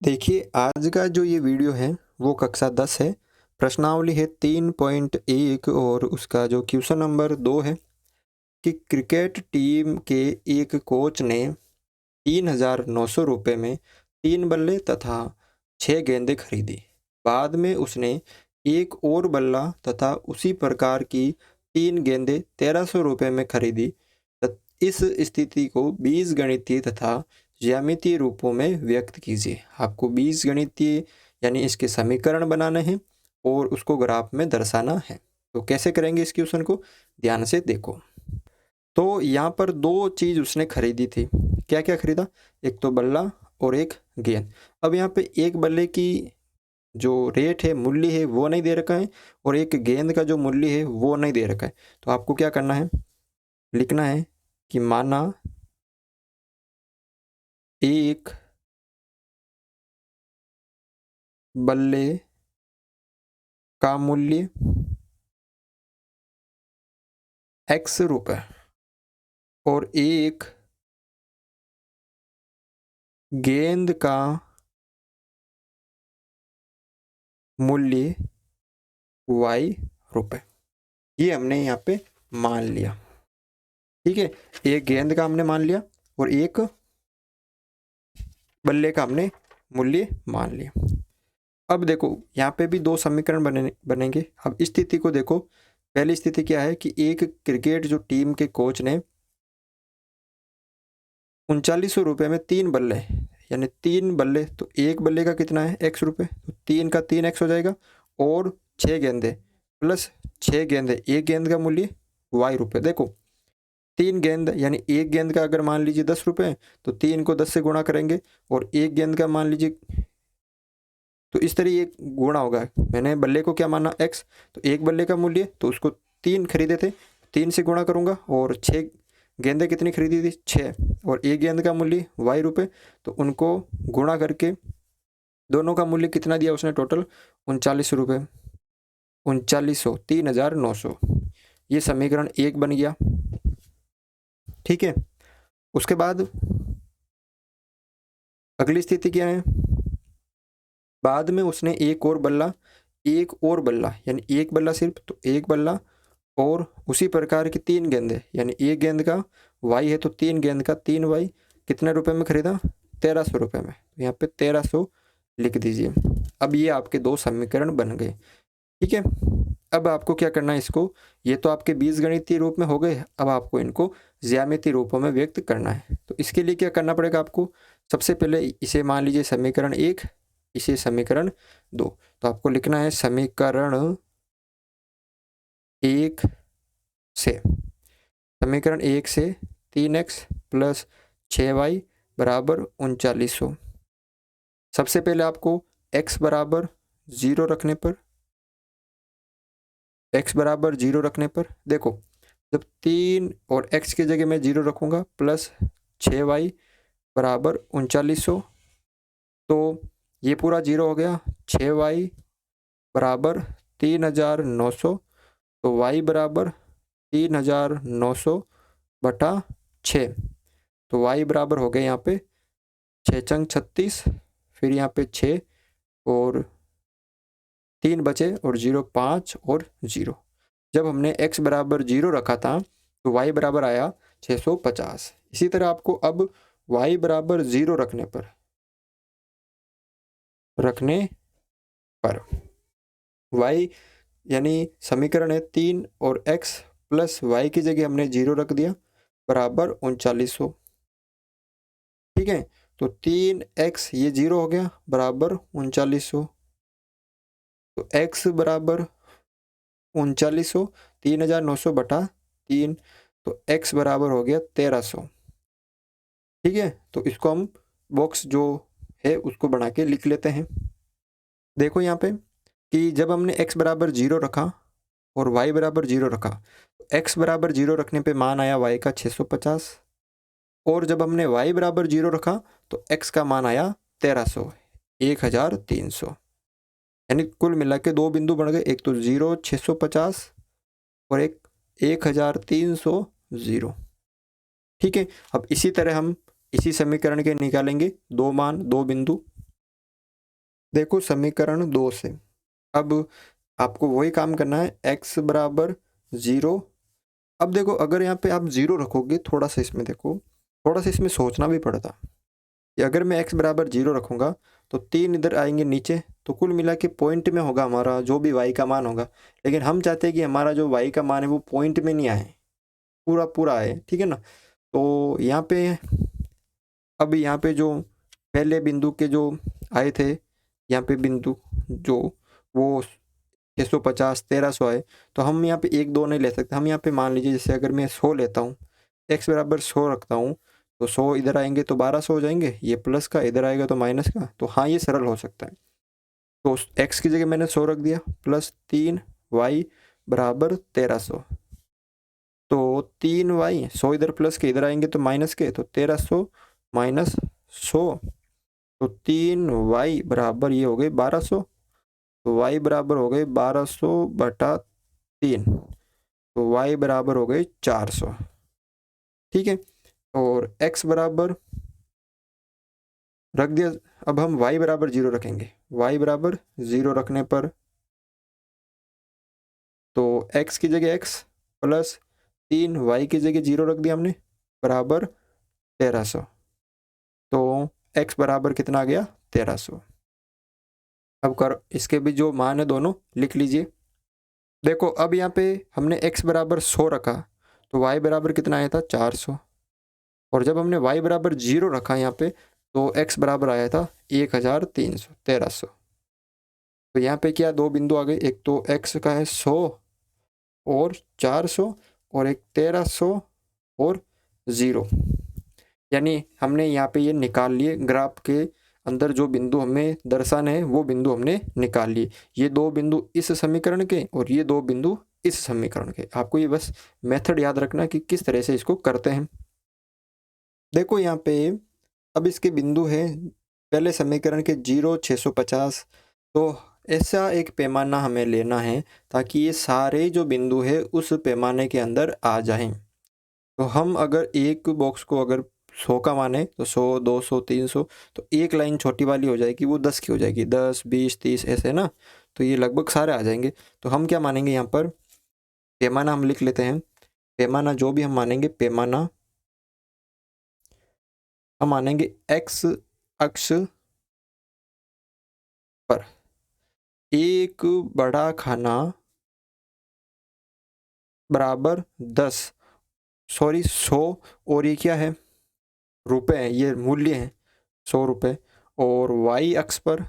देखिए, आज का जो ये वीडियो है वो कक्षा 10 है। प्रश्नावली है 3.1 और उसका जो क्वेश्चन नंबर 2 है कि क्रिकेट टीम के एक कोच ने 3,900 रुपये में 3 बल्ले तथा 6 गेंदें खरीदी। बाद में उसने एक और बल्ला तथा उसी प्रकार की 3 गेंदें 1,300 रुपये में खरीदी। इस स्थिति को बीजगणितीय तथा ज्यामितीय रूपों में व्यक्त कीजिए। आपको बीजगणितीय यानी इसके समीकरण बनाने हैं और उसको ग्राफ में दर्शाना है। तो कैसे करेंगे इस क्वेश्चन को, ध्यान से देखो। तो यहाँ पर दो चीज़ उसने खरीदी थी। क्या क्या खरीदा? एक तो बल्ला और एक गेंद। अब यहाँ पे एक बल्ले की जो रेट है, मूल्य है, वो नहीं दे रखा है और एक गेंद का जो मूल्य है वो नहीं दे रखा है। तो आपको क्या करना है, लिखना है कि माना एक बल्ले का मूल्य x रुपए और एक गेंद का मूल्य y रुपए। ये हमने यहाँ पे मान लिया। ठीक है, एक गेंद का हमने मान लिया और एक बल्ले का हमने मूल्य मान लिया। अब देखो यहाँ पे भी दो समीकरण बनेंगे। अब इस स्थिति को देखो। पहली स्थिति क्या है कि एक क्रिकेट जो टीम के कोच ने 3900 रुपये में 3 बल्ले यानी 3 बल्ले, तो एक बल्ले का कितना है x रुपये, तो 3 का 3x हो जाएगा और 6 गेंदे प्लस 6 गेंदे, एक गेंद का मूल्य y रुपये। देखो 3 गेंद यानी एक गेंद का अगर मान लीजिए 10 रुपये, तो 3 को 10 से गुणा करेंगे और एक गेंद का मान लीजिए, तो इस तरह ये गुणा होगा। मैंने बल्ले को क्या माना x, तो एक बल्ले का मूल्य तो उसको 3 खरीदे थे, 3 से गुणा करूंगा और 6 गेंदें कितनी खरीदी थी, 6, और एक गेंद का मूल्य y रुपये, तो उनको गुणा करके दोनों का मूल्य कितना दिया उसने, टोटल 39 रुपये, 3900, 3,900। ये समीकरण 1 बन गया। ठीक है, उसके बाद अगली स्थिति क्या है, बाद में उसने एक और बल्ला यानी एक बल्ला सिर्फ, तो एक बल्ला और उसी प्रकार की 3 गेंदें यानी एक गेंद का y है तो 3 गेंद का 3y कितने रुपए में खरीदा, 1,300 रुपये में। यहाँ पे 1,300 लिख दीजिए। अब ये आपके दो समीकरण बन गए। ठीक है, अब आपको क्या करना है, इसको, ये तो आपके बीजगणितीय रूप में हो गए, अब आपको इनको ज्यामितीय रूपों में व्यक्त करना है। तो इसके लिए क्या करना पड़ेगा आपको, सबसे पहले इसे मान लीजिए समीकरण 1, इसे समीकरण 2। तो आपको लिखना है समीकरण 1 से, समीकरण 1 से 3x प्लस 6y बराबर 3900। सबसे पहले आपको x बराबर 0 रखने पर, देखो जब 3 और x की जगह मैं 0 रखूंगा प्लस 6y बराबर 3900, तो ये पूरा 0 हो गया। 6y बराबर 3,900, तो y बराबर 3,900 बटा 6, तो y बराबर हो गए यहाँ पे 6 चंग 36, फिर यहाँ पे 6 और 3 बचे और 0, 5 और 0। जब हमने x बराबर 0 रखा था तो y बराबर आया 650। इसी तरह आपको अब y बराबर 0 रखने पर y यानी समीकरण है 3 और x प्लस y की जगह हमने 0 रख दिया बराबर 3900। ठीक है, तो 3x ये 0 हो गया बराबर 3900, तो x बराबर 3900, 3,900 बटा 3, तो x बराबर हो गया 1,300। ठीक है, तो इसको हम बॉक्स जो है उसको बना के लिख लेते हैं। देखो यहाँ पे कि जब हमने x बराबर 0 रखा और y बराबर 0 रखा, x बराबर 0 रखने पे मान आया y का 650, और जब हमने y बराबर 0 रखा तो x का मान आया 1,300, 1,300। यानी कुल मिला के दो बिंदु बन गए, एक तो 0 650 और एक 1,300 0। ठीक है, अब इसी तरह हम इसी समीकरण के निकालेंगे दो मान, दो बिंदु। देखो समीकरण 2 से अब आपको वही काम करना है, x बराबर 0। अब देखो अगर यहाँ पे आप 0 रखोगे, थोड़ा सा इसमें देखो, थोड़ा सा इसमें सोचना भी पड़ता कि अगर मैं x बराबर 0 रखूँगा तो 3 इधर आएंगे नीचे, तो कुल मिला के पॉइंट में होगा हमारा जो भी y का मान होगा। लेकिन हम चाहते हैं कि हमारा जो y का मान है वो पॉइंट में नहीं आए, पूरा पूरा आए, ठीक है ना। तो यहाँ पे अब यहाँ पे जो पहले बिंदु के जो आए थे, यहाँ पे बिंदु जो वो 650 1300 आए, तो हम यहाँ पे 1 2 नहीं ले सकते। हम यहाँ पे मान लीजिए जैसे अगर मैं 100 लेता हूँ, x बराबर 100 रखता हूँ, तो 100 इधर आएंगे तो 1200 हो जाएंगे, ये प्लस का इधर आएगा तो माइनस का। तो हाँ ये सरल हो सकता है। तो x की जगह मैंने 100 रख दिया, प्लस 3y बराबर 1300। तो 3y 100 इधर प्लस के इधर आएंगे तो माइनस के, तो 1300 माइनस 100, तो 3y बराबर ये हो गए 1200। तो y बराबर हो गए 1200 बटा 3, तो y बराबर हो गए 400, ठीक है। और x बराबर रख दिया। अब हम y बराबर 0 रखेंगे, y बराबर 0 रखने पर तो x की जगह x प्लस 3y की जगह 0 रख दिया हमने, बराबर 1300। तो x बराबर कितना आ गया, 1300। अब कर इसके भी जो मान है दोनों लिख लीजिए। देखो अब यहाँ पे हमने x बराबर 100 रखा, तो y बराबर कितना आया था, 400। और जब हमने y बराबर 0 रखा यहाँ पे, तो x बराबर आया था 1300, 1300। तो यहाँ पे क्या दो बिंदु आ गए, एक तो x का है 100 और 400, और एक 1300 और 0। यानी हमने यहाँ पे ये निकाल लिए, ग्राफ के अंदर जो बिंदु हमें दर्शाना है वो बिंदु हमने निकाल लिए। ये दो बिंदु इस समीकरण के और ये दो बिंदु इस समीकरण के। आपको ये बस मेथड याद रखना कि किस तरह से इसको करते हैं। देखो यहाँ पे अब इसके बिंदु है पहले समीकरण के 0 650। तो ऐसा एक पैमाना हमें लेना है ताकि ये सारे जो बिंदु है उस पैमाने के अंदर आ जाएं। तो हम अगर एक बॉक्स को अगर 100 का माने तो 100 200 300, तो एक लाइन छोटी वाली हो जाएगी, वो 10 की हो जाएगी, 10 20 30 ऐसे ना। तो ये लगभग सारे आ जाएंगे। तो हम क्या मानेंगे यहाँ पर, पैमाना हम लिख लेते हैं। पैमाना जो भी हम मानेंगे, पैमाना हम मानेंगे x अक्ष पर एक बड़ा खाना बराबर 10, सॉरी 100, और ये क्या है, रुपए हैं, ये मूल्य है 100 रुपये। और y अक्ष पर,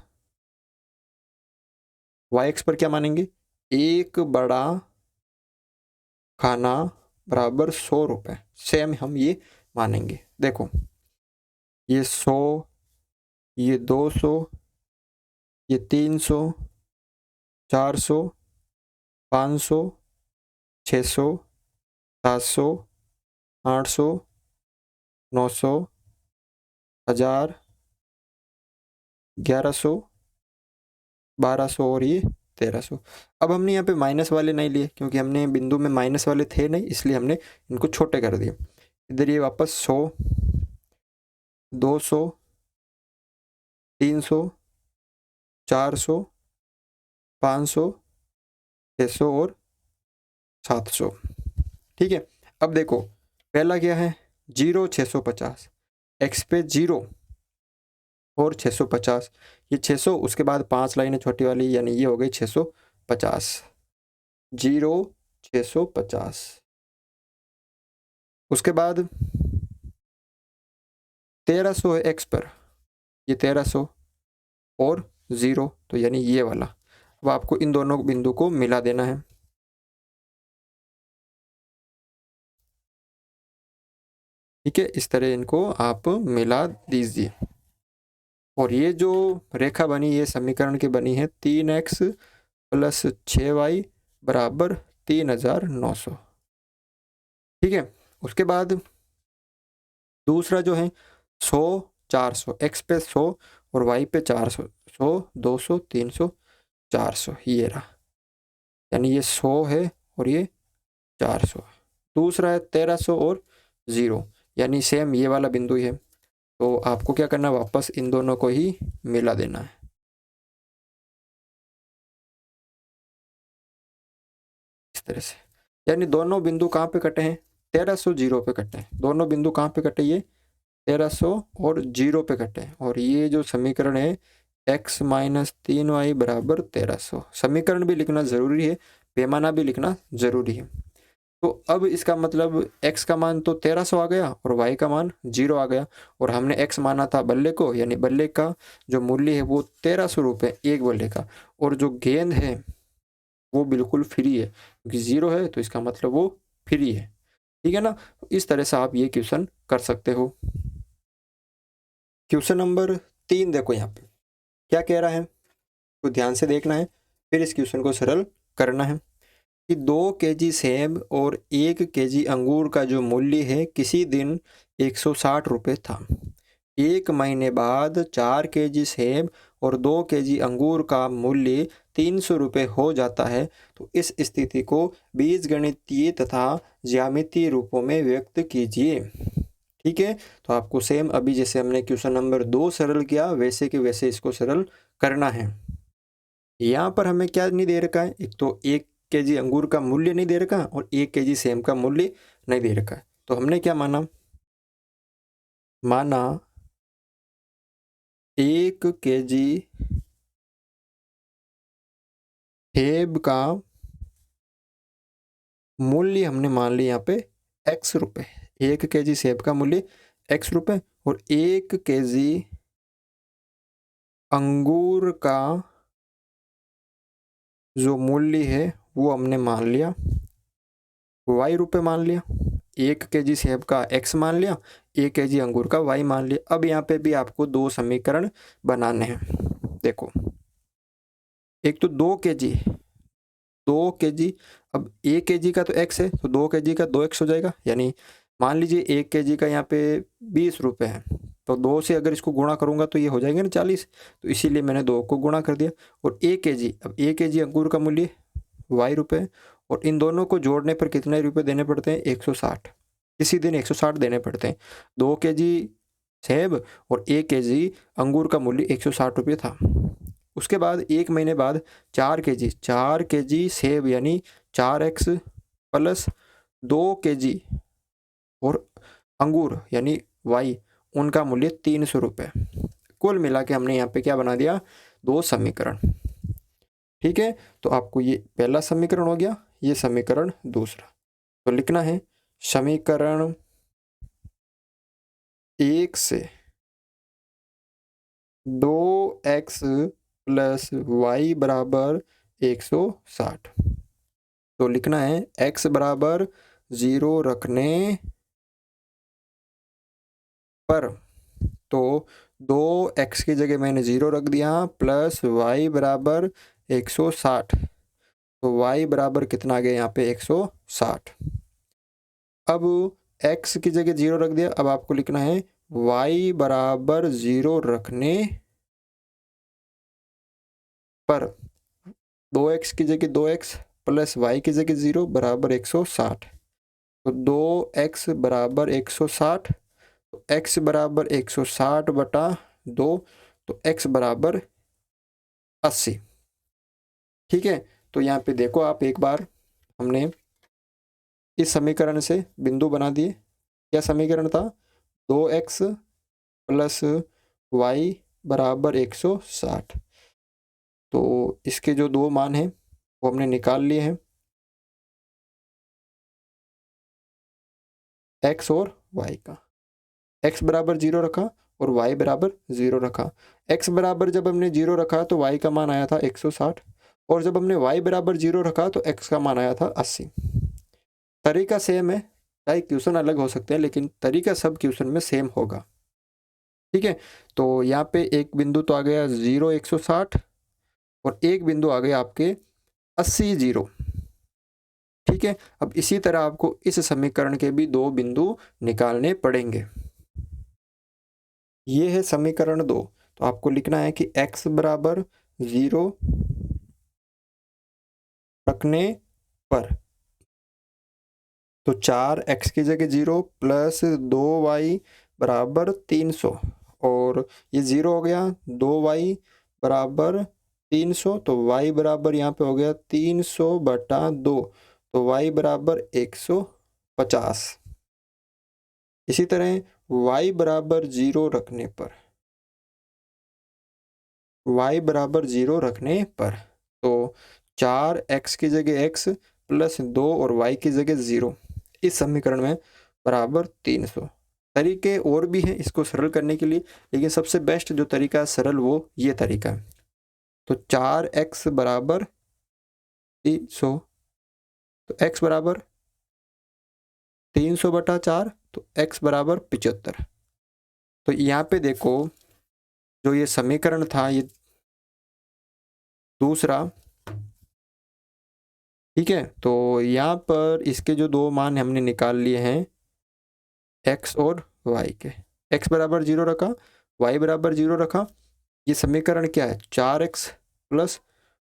y अक्ष पर क्या मानेंगे, एक बड़ा खाना बराबर 100 रुपये, सेम हम ये मानेंगे। देखो ये 100, ये 200, ये 300, 400, 500, 600, 700, 800, 900, 1000, 1100, 1200 और ये 1300। अब हमने यहाँ पे माइनस वाले नहीं लिए क्योंकि हमने बिंदु में माइनस वाले थे नहीं, इसलिए हमने इनको छोटे कर दिए। इधर ये वापस 100, 200, 300, 400, 500, 600 और 700, ठीक है। अब देखो पहला क्या है, 0 650, एक्स पे 0 और 650, ये 600, उसके बाद 5 लाइनें छोटी वाली, यानी ये हो गई 650, 0 650। उसके बाद 1300 है एक्स पर, ये 1300 और 0, तो यानी ये वाला। अब आपको इन दोनों बिंदु को मिला देना है, ठीक है। इस तरह इनको आप मिला दीजिए। और ये जो रेखा बनी, ये समीकरण की बनी है 3x प्लस 6y बराबर 3900, ठीक है। उसके बाद दूसरा जो है 100 400, x पे 100 और y पे 400, 100 200 300 400, ये रहा, यानी ये 100 है और ये 400। दूसरा है 1300 और 0, यानी सेम ये वाला बिंदु ही है। तो आपको क्या करना है, वापस इन दोनों को ही मिला देना है। तरह से, यानी दोनों बिंदु कहाँ पे कटे हैं, 1300 जीरो पे कटे हैं। दोनों बिंदु कहाँ पे कटे, ये 1300 और जीरो पे कटे हैं। और ये जो समीकरण है x माइनस 3y बराबर 1300, समीकरण भी लिखना जरूरी है, पैमाना भी लिखना जरूरी है। तो अब इसका मतलब x का मान तो 1300 आ गया और y का मान 0 आ गया, और हमने x माना था बल्ले को, यानी बल्ले का जो मूल्य है वो 1300 रुपये एक बल्ले का, और जो गेंद है वो बिल्कुल फ्री है, क्योंकि 0 है तो इसका मतलब वो फ्री है। ठीक है ना, इस तरह से आप ये क्वेश्चन कर सकते हो। क्वेश्चन नंबर 3 देखो, यहाँ पे क्या कह रहा है तो ध्यान से देखना है, फिर इस क्वेश्चन को सरल करना है कि 2 केजी सेब और 1 केजी अंगूर का जो मूल्य है किसी दिन 160 रुपये था। 1 महीने बाद 4 केजी सेब और 2 केजी अंगूर का मूल्य 300 रुपये हो जाता है। तो इस स्थिति को बीजगणितीय तथा ज्यामितीय रूपों में व्यक्त कीजिए। ठीक है, तो आपको सेम अभी जैसे हमने क्वेश्चन नंबर 2 सरल किया वैसे के वैसे इसको सरल करना है। यहाँ पर हमें क्या नहीं दे रखा है, एक तो 1 केजी अंगूर का मूल्य नहीं दे रखा और 1 केजी सेब का मूल्य नहीं दे रखा है। तो हमने क्या माना, 1 केजी सेब का मूल्य हमने मान लिया यहाँ पे x रुपये, 1 केजी सेब का मूल्य x रुपये, और 1 केजी अंगूर का जो मूल्य है वो हमने मान लिया y रुपये मान लिया। 1 केजी सेब का x मान लिया, 1 केजी अंगूर का y मान लिया। अब यहाँ पे भी आपको 2 समीकरण बनाने हैं। देखो, एक तो 2 केजी, अब 1 केजी का तो x है तो 2 केजी का 2x हो जाएगा, यानी मान लीजिए 1 केजी का यहाँ पे 20 रुपये है, तो 2 से अगर इसको गुणा करूँगा तो ये हो जाएंगे ना 40, तो इसीलिए मैंने 2 को गुणा कर दिया। और 1 केजी, अब 1 केजी अंगूर का मूल्य y रुपये, और इन दोनों को जोड़ने पर कितने रुपये देने पड़ते हैं, 160, इसी दिन 160 देने पड़ते हैं। 2 केजी सेब और 1 केजी अंगूर का मूल्य 160 रुपये था। उसके बाद 1 महीने बाद 4 केजी सेब यानी 4x प्लस 2 केजी और अंगूर यानी y, उनका मूल्य 300 रुपये। कुल मिला के हमने यहाँ पे क्या बना दिया, 2 समीकरण। ठीक है, तो आपको ये पहला समीकरण हो गया, ये समीकरण दूसरा। तो लिखना है समीकरण 1 से 2x प्लस y बराबर 160। तो लिखना है x बराबर 0 रखने पर, तो 2x की जगह मैंने 0 रख दिया, प्लस y बराबर 160। तो y बराबर कितना आ गया यहाँ पे 160। अब x की जगह 0 रख दिया, अब आपको लिखना है y बराबर 0 रखने पर 2x की जगह 2x प्लस y की जगह 0 बराबर 160। तो 2x बराबर 160, तो x बराबर 160 बटा 2, तो x बराबर 80। ठीक है, तो यहाँ पे देखो आप एक बार, हमने इस समीकरण से बिंदु बना दिए। क्या समीकरण था, 2x प्लस y बराबर 160। तो इसके जो 2 मान हैं वो हमने निकाल लिए हैं, x और y का। x बराबर 0 रखा और y बराबर 0 रखा। x बराबर जब हमने 0 रखा तो y का मान आया था 160, और जब हमने y बराबर 0 रखा तो x का मान आया था 80। तरीका सेम है, चाहे क्वेश्चन अलग हो सकते हैं लेकिन तरीका सब क्वेश्चन में सेम होगा। ठीक है, तो यहाँ पे एक बिंदु तो आ गया 0 160, और एक बिंदु आ गया आपके 80 0। ठीक है, अब इसी तरह आपको इस समीकरण के भी 2 बिंदु निकालने पड़ेंगे। ये है समीकरण 2। तो आपको लिखना है कि x बराबर 0 रखने पर, तो 4x की जगह 0 प्लस 2y बराबर 300, और ये 0 हो गया, 2y बराबर 300, तो y बराबर यहाँ पे हो गया 300 बटा 2, तो y बराबर 150। इसी तरह y बराबर 0 रखने पर, y बराबर 0 रखने पर तो 4x की जगह x प्लस 2 और y की जगह 0 इस समीकरण में बराबर 300। तरीके और भी हैं इसको सरल करने के लिए, लेकिन सबसे बेस्ट जो तरीका है सरल वो ये तरीका है। तो 4x बराबर 300, तो x बराबर 300/4, तो x बराबर 75। तो यहाँ पे देखो जो ये समीकरण था ये दूसरा, ठीक है। तो यहाँ पर इसके जो दो मान हमने निकाल लिए हैं x और y के, x बराबर 0 रखा, y बराबर 0 रखा। ये समीकरण क्या है, 4x प्लस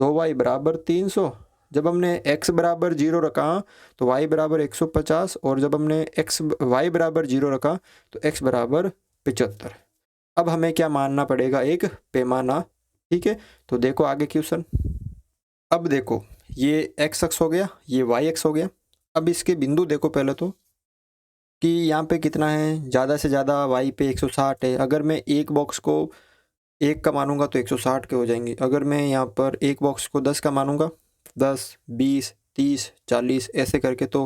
2y बराबर 300। जब हमने x बराबर 0 रखा तो y बराबर 150, और जब हमने y बराबर 0 रखा तो x बराबर 75। अब हमें क्या मानना पड़ेगा, एक पैमाना, ठीक है। तो देखो आगे क्वेश्चन। अब देखो ये x अक्ष हो गया, ये y अक्ष हो गया। अब इसके बिंदु देखो पहले तो कि यहाँ पे कितना है, ज़्यादा से ज़्यादा y पे 160 है। अगर मैं एक बॉक्स को 1 का मानूंगा तो 160 के हो जाएंगे। अगर मैं यहाँ पर एक बॉक्स को 10 का मानूंगा, 10, 20, 30, 40 ऐसे करके तो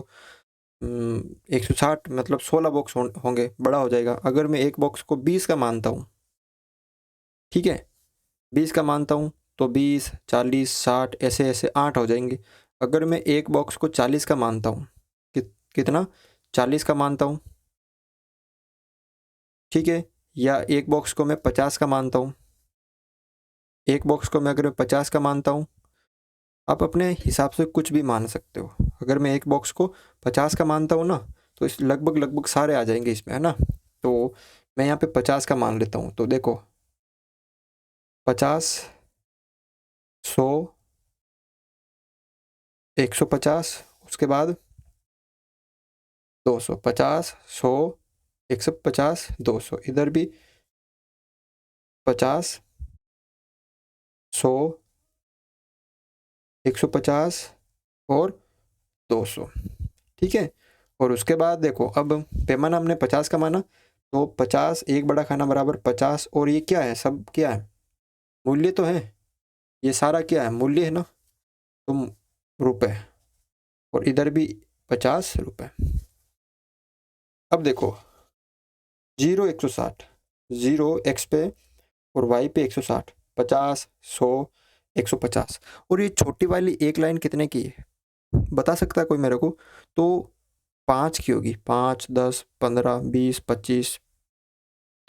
160 मतलब 16 बॉक्स होंगे, बड़ा हो जाएगा। अगर मैं एक बॉक्स को 20 का मानता हूँ, ठीक है, 20 का मानता हूँ तो 20, 40, 60 ऐसे ऐसे 8 हो जाएंगे। अगर मैं एक बॉक्स को 40 का मानता हूँ, कितना, 40 का मानता हूँ, ठीक है, या एक बॉक्स को मैं 50 का मानता हूँ, एक बॉक्स को मैं अगर मैं 50 का मानता हूँ, आप अपने हिसाब से कुछ भी मान सकते हो। अगर मैं एक बॉक्स को 50 का मानता हूँ ना, तो इस लगभग लगभग सारे आ जाएंगे इसमें, है ना। तो मैं यहाँ पे 50 का मान लेता हूँ। तो देखो 50, 100, 150, उसके बाद 200, 50, 100, 150, 200, इधर भी 50, 100, 150 और 200, ठीक है। और उसके बाद देखो अब पैमाना हमने 50 का माना, तो 50 एक बड़ा खाना बराबर 50, और ये क्या है, सब क्या है, मूल्य तो है, ये सारा क्या है, मूल्य है ना, तो रुपए, और इधर भी 50 रुपए। अब देखो 0, 160, 0 x पे और y पे 160, 50, 100, 150, और ये छोटी वाली एक लाइन कितने की है बता सकता है कोई मेरे को। तो 5 की होगी, 5, 10, 15, 20, 25,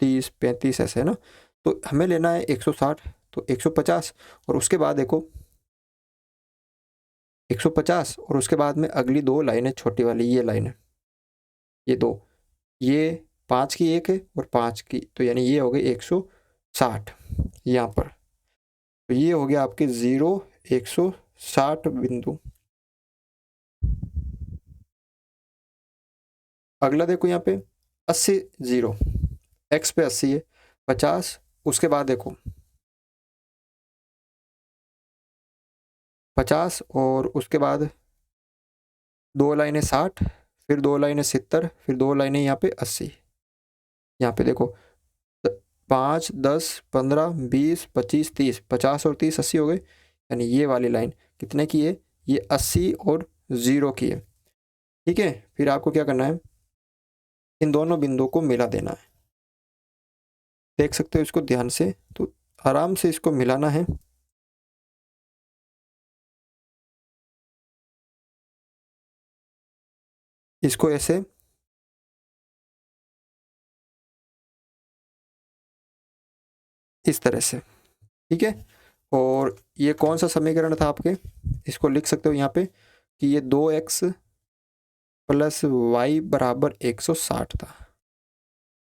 30, 35 ऐसे है ना। तो हमें लेना है 160, तो 150, और उसके बाद देखो 150, और उसके बाद में अगली दो लाइनें छोटी वाली, ये लाइनें, ये दो, ये 5 की एक है और 5 की, तो यानी ये हो गई 160 यहाँ पर। तो ये हो गया आपके 0, 160 बिंदु। अगला देखो यहाँ पे 80, 0 x पे 80 है, 50, उसके बाद देखो 50, और उसके बाद दो लाइनें 60, फिर दो लाइनें 70, फिर दो लाइनें यहाँ पे 80। यहाँ पे देखो 5, 10, 15, 20, 25, 30, 50 और 30 80 हो गए। यानी ये वाली लाइन कितने की है, ये 80 और 0 की है, ठीक है। फिर आपको क्या करना है, इन दोनों बिंदुओं को मिला देना है। देख सकते हो इसको ध्यान से, तो आराम से इसको मिलाना है। इसको ऐसे इस तरह से, ठीक है। और ये कौन सा समीकरण था आपके, इसको लिख सकते हो यहाँ पे कि ये 2x प्लस वाई बराबर 160 था।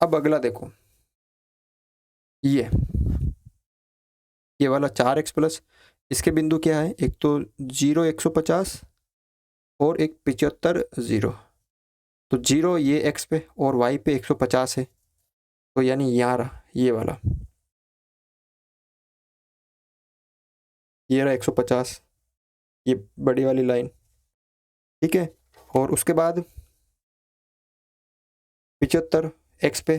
अब अगला देखो ये वाला 4x प्लस, इसके बिंदु क्या है, एक तो 0, 150 और एक 75, 0। तो 0 ये x पे और y पे 150 है, तो यानी यहाँ रहा ये वाला, ये रहा 150, ये बड़ी वाली लाइन, ठीक है। और उसके बाद 75 x पे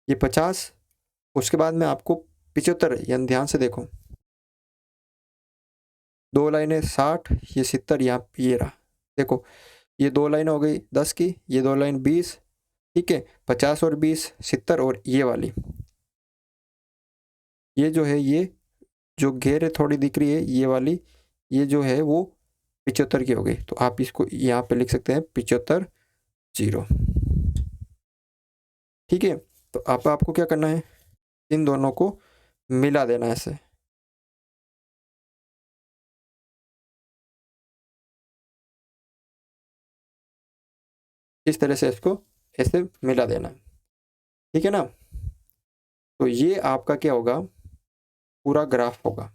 ये 50, उसके बाद में आपको 75 यानी ध्यान से देखो, 2 लाइनें 60, ये 70, यहाँ ये रहा देखो, ये 2 लाइन हो गई 10 की, ये 2 लाइन 20, ठीक है, 50 और 20 70, और ये वाली, ये जो है, ये जो घेर थोड़ी दिख रही है ये वाली, ये जो है वो 75 की हो गई। तो आप इसको यहाँ पे लिख सकते हैं 75 0। ठीक है। तो आपको क्या करना है, इन दोनों को मिला देना है ऐसे। इस तरह से इसको ऐसे मिला देना है, ठीक है ना। तो ये आपका क्या होगा, पूरा ग्राफ होगा।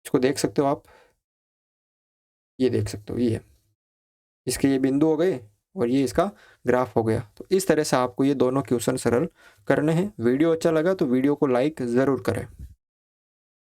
इसको देख सकते हो आप, ये देख सकते हो, ये इसके ये बिंदु हो गए और ये इसका ग्राफ हो गया। तो इस तरह से आपको ये दोनों क्वेश्चन सरल करने हैं। वीडियो अच्छा लगा तो वीडियो को लाइक ज़रूर करें।